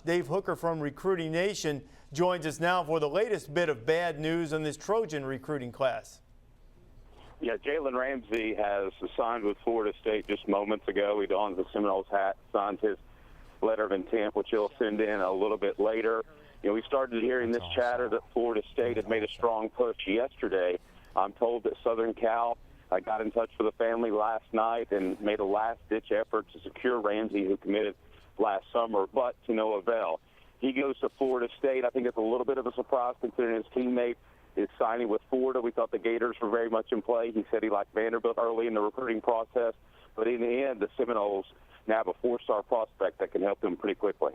Dave Hooker from Recruiting Nation joins us now for the latest bit of bad news on this Trojan recruiting class. Yeah, Jalen Ramsey has signed with Florida State just moments ago. He dons the Seminoles hat, signed his letter of intent, which he'll send in a little bit later. You know, we started hearing this chatter that Florida State had made a strong push yesterday. I'm told that Southern Cal got in touch with the family last night and made a last-ditch effort to secure Ramsey, who committed last summer, but to no avail. He goes to Florida State. I think it's a little bit of a surprise considering his teammate is signing with Florida. We thought the Gators were very much in play. He said he liked Vanderbilt early in the recruiting process, but in the end, the Seminoles now have a four-star prospect that can help them pretty quickly.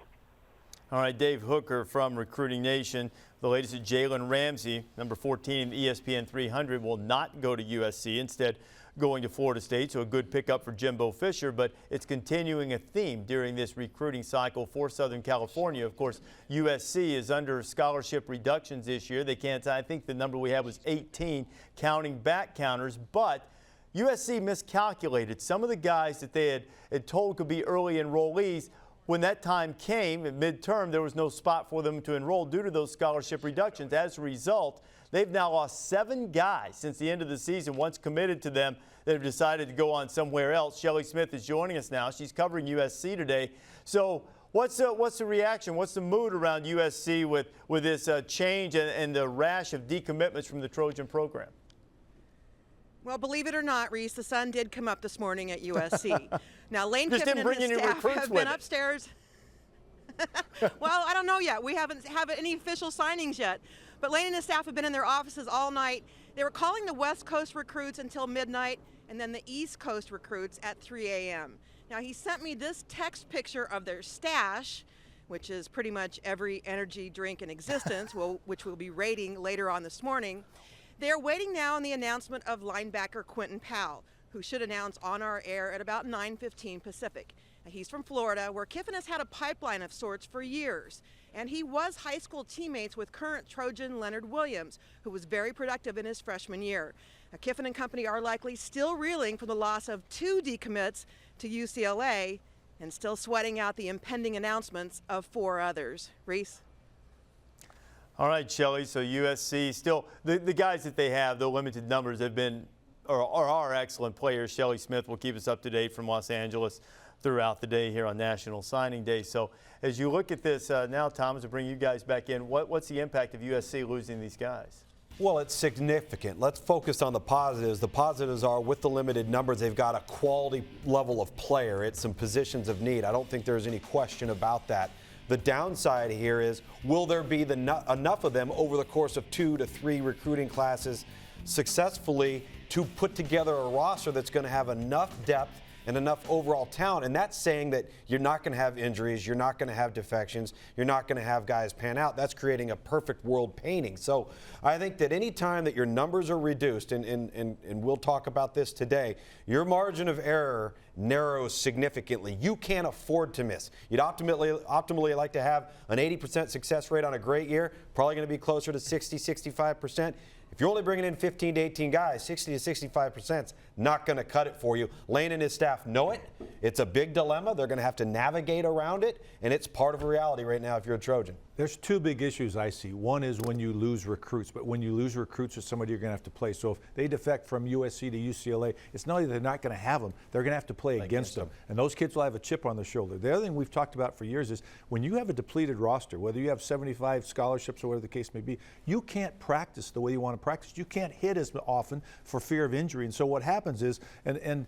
All right, Dave Hooker from Recruiting Nation. The latest is Jalen Ramsey, number 14 in the ESPN 300, will not go to USC, instead going to Florida State, so a good pickup for Jimbo Fisher, but it's continuing a theme during this recruiting cycle for Southern California. Of course, USC is under scholarship reductions this year. They can't, I think the number we had was 18, counting back counters, but USC miscalculated. Some of the guys that they had told could be early enrollees, when that time came at midterm, there was no spot for them to enroll due to those scholarship reductions. As a result, they've now lost 7 guys since the end of the season, once committed to them, that have decided to go on somewhere else. Shelly Smith is joining us now. She's covering USC today. So what's the reaction? What's the mood around USC with this change and the rash of decommitments from the Trojan program? Well, believe it or not, Reese, the sun did come up this morning at USC. Now, Lane Just Kiffin didn't bring and his any staff recruits have with been it. upstairs. Well, I don't know yet. We haven't any official signings yet. But Lane and his staff have been in their offices all night. They were calling the West Coast recruits until midnight and then the East Coast recruits at 3 a.m. Now, he sent me this text picture of their stash, which is pretty much every energy drink in existence, which we'll be rating later on this morning. They're waiting now on the announcement of linebacker Quentin Powell, who should announce on our air at about 9:15 Pacific. Now, he's from Florida, where Kiffin has had a pipeline of sorts for years. And he was high school teammates with current Trojan Leonard Williams, who was very productive in his freshman year. Now, Kiffin and company are likely still reeling from the loss of 2 decommits to UCLA and still sweating out the impending announcements of 4 others. Reese? All right, Shelly, so USC still, the guys that they have, the limited numbers, have been or are excellent players. Shelly Smith will keep us up to date from Los Angeles throughout the day here on National Signing Day. So as you look at this now, Thomas, to bring you guys back in, what's the impact of USC losing these guys? Well, it's significant. Let's focus on the positives. The positives are, with the limited numbers, they've got a quality level of player. It's some positions of need. I don't think there's any question about that. The downside here is, will there be enough of them over the course of 2 to 3 recruiting classes successfully to put together a roster that's going to have enough depth and enough overall talent? And that's saying that you're not going to have injuries, you're not going to have defections, you're not going to have guys pan out. That's creating a perfect world painting. So I think that any time that your numbers are reduced, and we'll talk about this today, your margin of error narrows significantly. You can't afford to miss. You'd optimally like to have an 80% success rate on a great year, probably going to be closer to 60, 65%. If you're only bringing in 15 to 18 guys, 60 to 65% is not going to cut it for you. Lane and his staff know it. It's a big dilemma. They're going to have to navigate around it, and it's part of reality right now if you're a Trojan. There's 2 big issues I see. One is when you lose recruits, but when you lose recruits with somebody you're going to have to play. So if they defect from USC to UCLA, it's not only they're not going to have them, they're going to have to play against them. And those kids will have a chip on their shoulder. The other thing we've talked about for years is when you have a depleted roster, whether you have 75 scholarships or whatever the case may be, you can't practice the way you want to practice. You can't hit as often for fear of injury. And so what happens is, and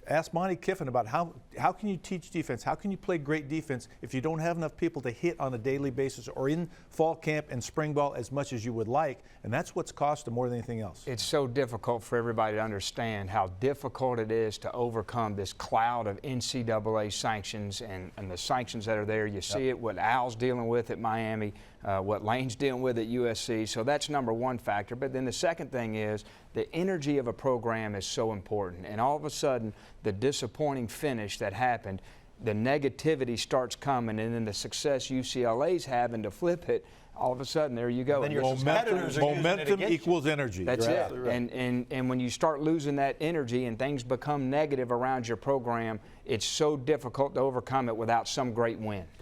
ask Monty Kiffin about how can you teach defense? How can you play great defense if you don't have enough people to hit on a daily basis or in fall camp and spring ball as much as you would like? And that's what's cost them more than anything else. It's so difficult for everybody to understand how difficult it is to overcome this cloud of NCAA sanctions and the sanctions that are there. You see it, what Al's dealing with at Miami, what Lane's dealing with at USC. So that's number one factor. But then the second thing is the energy of a program is so important. And all of a sudden, the disappointing finish that happened, the negativity starts coming, and then the success UCLA's having to flip it, all of a sudden, there you go. And then your momentum equals energy. That's it. And when you start losing that energy and things become negative around your program, it's so difficult to overcome it without some great win.